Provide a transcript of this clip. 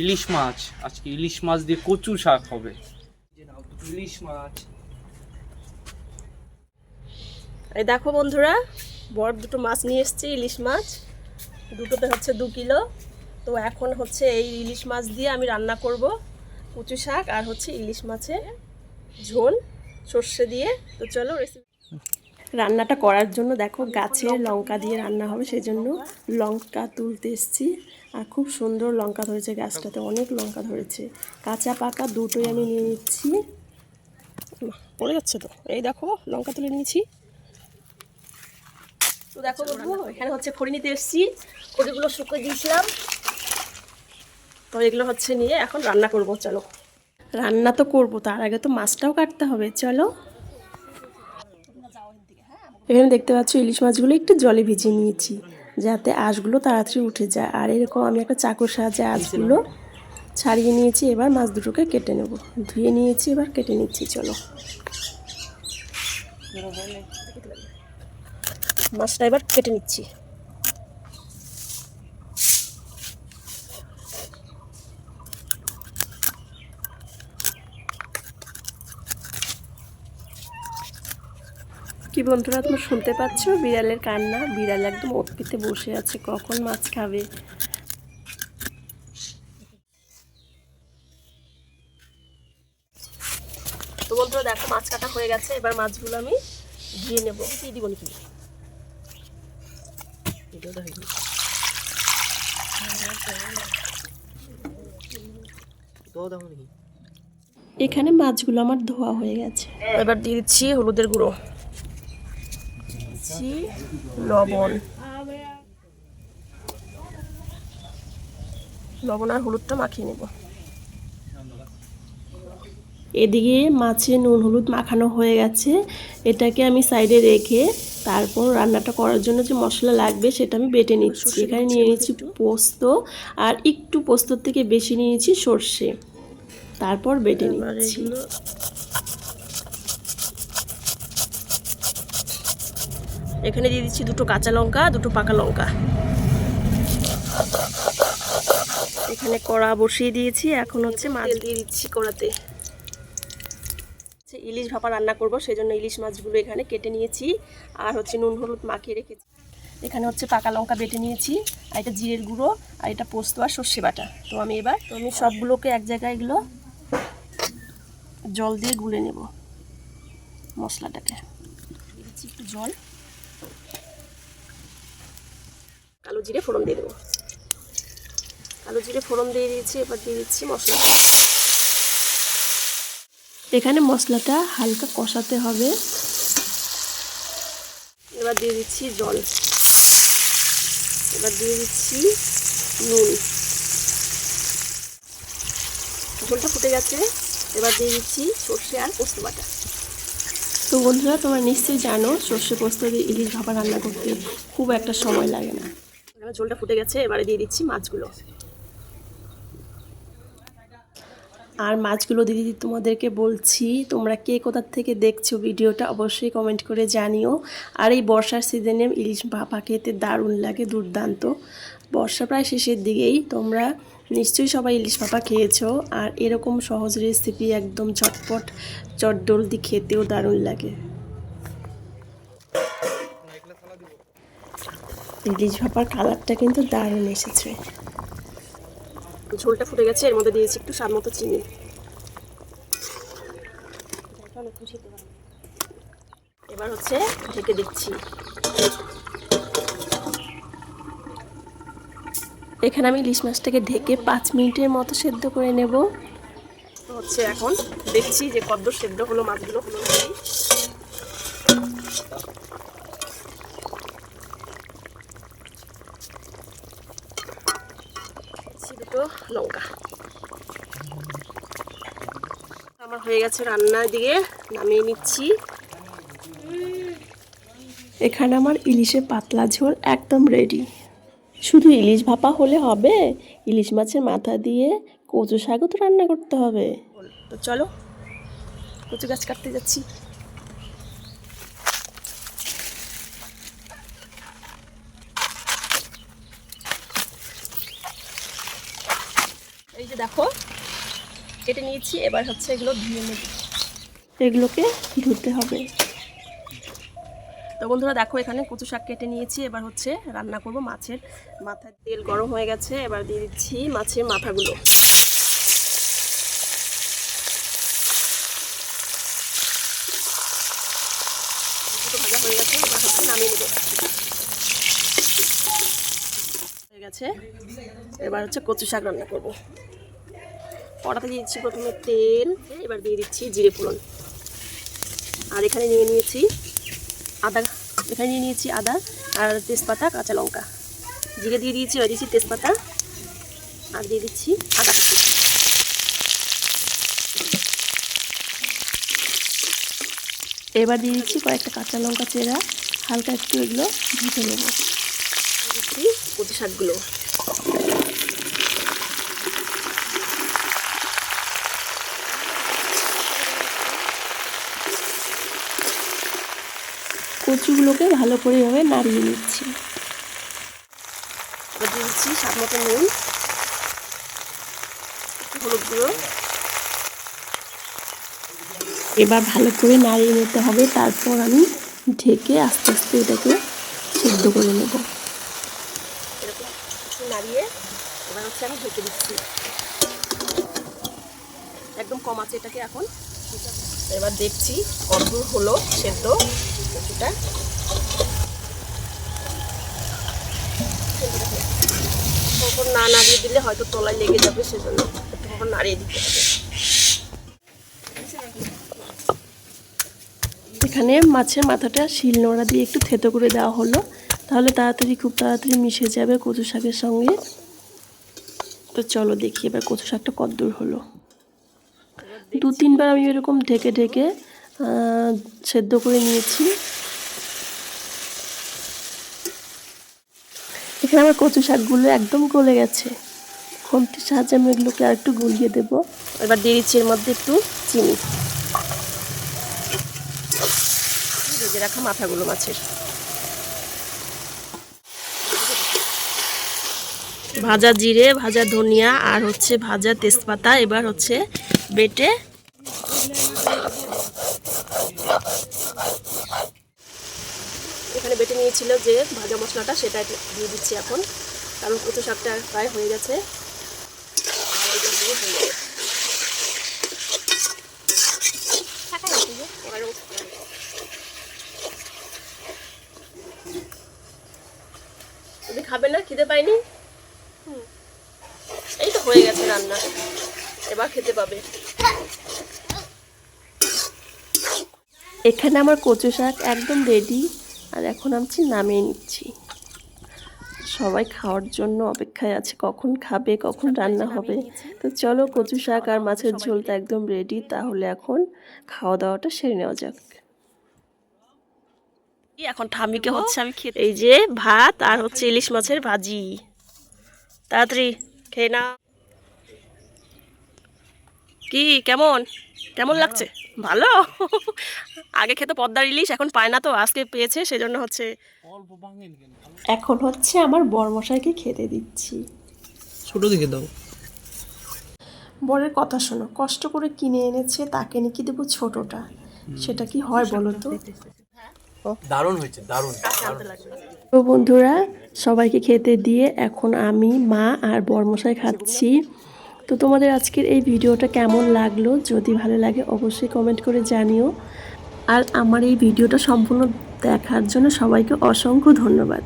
ইলিশ মাছ, আজকে ইলিশ মাছ দিয়ে কচু শাক হবে। ইলিশ মাছ, এই দেখো বন্ধুরা, বড় দুটো মাছ নিয়ে এসেছি, ইলিশ মাছ। দুটোতে হচ্ছে 2 কিলো। তো এখন হচ্ছে এই ইলিশ মাছ দিয়ে আমি রান্না করব কচু শাক আর হচ্ছে ইলিশ মাছের ঝোল সর্ষে দিয়ে। তো চলো রেসিপি। রান্নাটা করার জন্য দেখো গাছের লঙ্কা দিয়ে রান্না হবে, সেই জন্য লঙ্কা তুলতে এসেছি। আর খুব সুন্দর লঙ্কা ধরেছে গাছটাতে, অনেক লঙ্কা ধরেছে, কাঁচা পাকা দুটোই আমি নিয়ে নিচ্ছি। পড়ে যাচ্ছে তো, এই দেখো লঙ্কা তুলে নিয়েছি। তো দেখো বন্ধু, এখানে হচ্ছে খড়ি নিতে এসেছি, খড়িগুলো শুকিয়ে দিয়েছিলাম। তো এগুলো হচ্ছে নিয়ে এখন রান্না করব। চলো, রান্না তো করব, তার আগে তো মাছটাও কাটতে হবে। চলো, এখানে দেখতে পাচ্ছ ইলিশ মাছগুলো একটু জলে ভিজিয়ে নিয়েছি যাতে আঁশগুলো তাড়াতাড়ি উঠে যায়। আর এরকম আমি একটা চাকুর সাহায্যে আঁশগুলো ছাড়িয়ে নিয়েছি। এবার মাছ দুটোকে কেটে নেব, ধুয়ে নিয়েছি, এবার কেটে নিচ্ছি। চলো, মাছটা এবার কেটে নিচ্ছি। কি বন্ধুরা, তোমরা শুনতে পাচ্ছ বিড়ালের কান্না? বিড়াল একদম ওত পেতে বসে আছে, কখন মাছ খাবে। তো বন্ধুরা দেখো, মাছ কাটা হয়ে গেছে। এবার মাছগুলো আমি ধুয়ে নেবো। দিয়ে দিব নাকি? এখানে মাছগুলো আমার ধোয়া হয়ে গেছে। এবার দিয়ে দিচ্ছি হলুদের গুঁড়ো, দিচ্ছি লবণ। লবণ আর হলুদটা মাখিয়ে নেব। এদিকে মাছে নুন হলুদ মাখানো হয়ে গেছে, এটাকে আমি সাইডে রেখে তারপর রান্নাটা করার জন্য যে মশলা লাগবে সেটা আমি বেটে নিচ্ছি। এখানে নিয়ে নিচ্ছি পোস্ত, আর একটু পোস্তর থেকে বেশি নিয়ে নিচ্ছি সর্ষে, তারপর বেটে নিচ্ছি। এখানে দিয়ে দিচ্ছি 2টো কাঁচা লঙ্কা, 2টো পাকা লঙ্কা। এখানে কড়া বসিয়ে দিয়েছি, এখন হচ্ছে মাছ দিয়ে দিচ্ছি কড়াতে। ইলিশ ভাপা রান্না করব, সেই জন্য ইলিশ মাছগুলো এখানে কেটে নিয়েছি আর হচ্ছে নুন হলুদ মাখিয়ে রেখেছি। এখানে হচ্ছে পাকা লঙ্কা বেটে নিয়েছি, আর এটা জিরের গুঁড়ো, আর এটা পোস্ত আর সর্ষে বাটা। তো আমি সবগুলোকে এক জায়গায় এগুলো জল দিয়ে গুলে নেব মশলাটাকে। দিচ্ছি একটু জল, কালো জিরে ফোড়ন দিয়ে দেবো। কালো জিরে ফোড়ন দিয়ে দিয়েছি, এবার দিয়ে দিচ্ছি মশলা। এখানে মশলাটা হালকা কষাতে হবে। এবার দিয়ে দিচ্ছি জল, এবার দিয়ে দিচ্ছি নুন। ঝোলটা ফুটে গেছে, এবার দিয়ে দিচ্ছি সর্ষে আর পোস্ত বাটা। তো বন্ধুরা, তোমরা নিশ্চয়ই জানো সর্ষে পোস্ত দিয়ে ইলিশ ভাপা রান্না করতে খুব একটা সময় লাগে না। ঝোলটা ফুটে গেছে, এবারে দিয়ে দিচ্ছি মাছগুলো। আর মাছগুলো দিদি তোমাদেরকে বলছি, তোমরা কে কোথা থেকে দেখছো ভিডিওটা অবশ্যই কমেন্ট করে জানিও। আর এই বর্ষার সিজনে ইলিশ ভাপা খেতে দারুণ লাগে, দুর্দান্ত। বর্ষা প্রায় শেষের দিকেই, তোমরা নিশ্চয়ই সবাই ইলিশ ভাপা খেয়েছো। আর এরকম সহজ রেসিপি একদম ঝটপট চটজলদি খেতেও দারুণ লাগে। ইলিশ ভাপার কালারটা কিন্তু দারুণ এসেছে। ঝোলটা ফুটে গেছে, এর মধ্যে দিয়েছি একটু স্বাদ মতো চিনি। এবার হচ্ছে ঢেকে দিচ্ছি। এখানে আমি ইলিশ মাছটাকে ঢেকে 5 মিনিটের মতো সেদ্ধ করে নেব। তো হচ্ছে এখন দেখছি যে কতদূর সেদ্ধ হলো মাছগুলো। হলো দুটো লঙ্কা। আমার হয়ে গেছে রান্নার দিকে, নামিয়ে নিচ্ছি। এখানে আমার ইলিশের পাতলা ঝোল একদম রেডি। শুধু ইলিশ ভাপা হলে হবে, ইলিশ মাছের মাথা দিয়ে কচু শাকও তো রান্না করতে হবে। তো চলো, কচু গাছ কাটতে যাচ্ছি। এই যে দেখো কেটে নিয়েছি, এবার হচ্ছে এগুলো ধুয়ে নেব, এগুলোকে ধুতে হবে। তো বন্ধুরা দেখো এখানে কচু শাক কেটে নিয়েছি, এবার হচ্ছে রান্না করব মাছের মাথা। তেল গরম হয়ে গেছে, এবার দিয়ে দিচ্ছি মাছের মাথাগুলো। ভাজা হয়ে গেছে, এবার হচ্ছে নামিয়ে নেব। হয়ে গেছে, এবার হচ্ছে কচু শাক রান্না করব। কড়াতে দিয়ে দিচ্ছি প্রথমে তেল, এবার দিয়ে দিচ্ছি জিরে ফোড়ন। আর এখানে নিয়ে নিয়েছি আদা আর তেজপাতা, কাঁচা লঙ্কা। জিরে দিয়ে দিয়েছি, এবার দিচ্ছি তেজপাতা আর দিয়ে দিচ্ছি আদা কুচি। এবার দিয়ে দিচ্ছি কয়েকটা কাঁচা লঙ্কা চেরা, হালকা একটু এগুলো ভেজে নেব। দিচ্ছি কচু শাকগুলো। কচুগুলোকে ভালো করে এভাবে নাড়িয়ে নিচ্ছি। এবার দিয়ে দিচ্ছি স্বাদ মতো নুন, হলুদ গুঁড়ো। এবার ভালো করে নাড়িয়ে নিতে হবে, তারপর আমি ঢেকে আস্তে আস্তে এটাকে সিদ্ধ করে নেব। এরকম নাড়িয়ে এবার হচ্ছে আমি ঢেকে দিচ্ছি, একদম কম আছে এটাকে এখন। এবার দেখছি কতদূর হলো সেদ্ধ কচুটা। না নাড়িয়ে দিলে হয়তো তলায় লেগে যাবে, সেজন্য একটু নাড়িয়ে দিতে হবে। এখানে মাছের মাথাটা শিলনোড়া দিয়ে একটু থেতো করে দেওয়া হলো, তাহলে খুব তাড়াতাড়ি মিশে যাবে কচু শাকের সঙ্গে। তো চলো দেখি এবার কচু শাকটা কতদূর হলো। 2-3 বার আমি এরকম ঢেকে ঢেকে সেদ্ধ করে নিয়েছি। এখানে আমার কচু শাকগুলো একদম গলে গেছে। খুন্তির সাহায্যে আমি এগুলোকে আর একটু গলিয়ে দেবো। এবার দিয়ে দিচ্ছি এর মধ্যে একটু চিনি, ভেজে রাখা মাথাগুলো মাছের। ভাজা জিরে, ভাজা ধনিয়া আর হচ্ছে ভাজা তেজপাতা এবার হচ্ছে বেটে এখানে বেটে নিয়েছিল যে ভাজা মশলাটা, সেটা দিয়ে দিচ্ছি এখন, কারণ কচু শাকটা প্রায় হয়ে গেছে। তুমি খাবে না? খিদে পাইনি? এই তো হয়ে গেছে রান্না, এবার খেতে পাবে। এখানে আমার কচু শাক একদম রেডি, আর এখন আমি নামিয়ে নিচ্ছি। সবাই খাওয়ার জন্য অপেক্ষায় আছে, কখন খাবে, কখন রান্না হবে। তো চলো, কচু শাক আর মাছের ঝোলটা একদম রেডি, তাহলে এখন খাওয়া দাওয়াটা সেরে নেওয়া যাক। এখন ঠামিকে হচ্ছে আমি খেতে, এই যে ভাত আর হচ্ছে ইলিশ মাছের ভাজি, তাড়াতাড়ি খেয়ে না। কি কেমন কেমন লাগছে? ভালো। আগে খেতে পদ্মার ইলিশ, এখন পায় না, তো আজকে পেয়েছে, সেজন্য হচ্ছে এখন হচ্ছে আমার বরমশাইকে খেতে দিচ্ছি। ছোট দিকে দাও। বরের কথা শোনো, কষ্ট করে কিনে এনেছে, তাকে নাকি দেবো ছোটটা, সেটা কি হয় বলো তো? দারুণ হয়েছে, দারুণ। তো বন্ধুরা, সবাইকে খেতে দিয়ে এখন আমি, মা আর বরমশাই খাচ্ছি। তো তোমাদের আজকের এই ভিডিওটা কেমন লাগলো? যদি ভালো লাগে অবশ্যই কমেন্ট করে জানিও। আর আমার এই ভিডিওটা সম্পূর্ণ দেখার জন্য সবাইকে অসংখ্য ধন্যবাদ।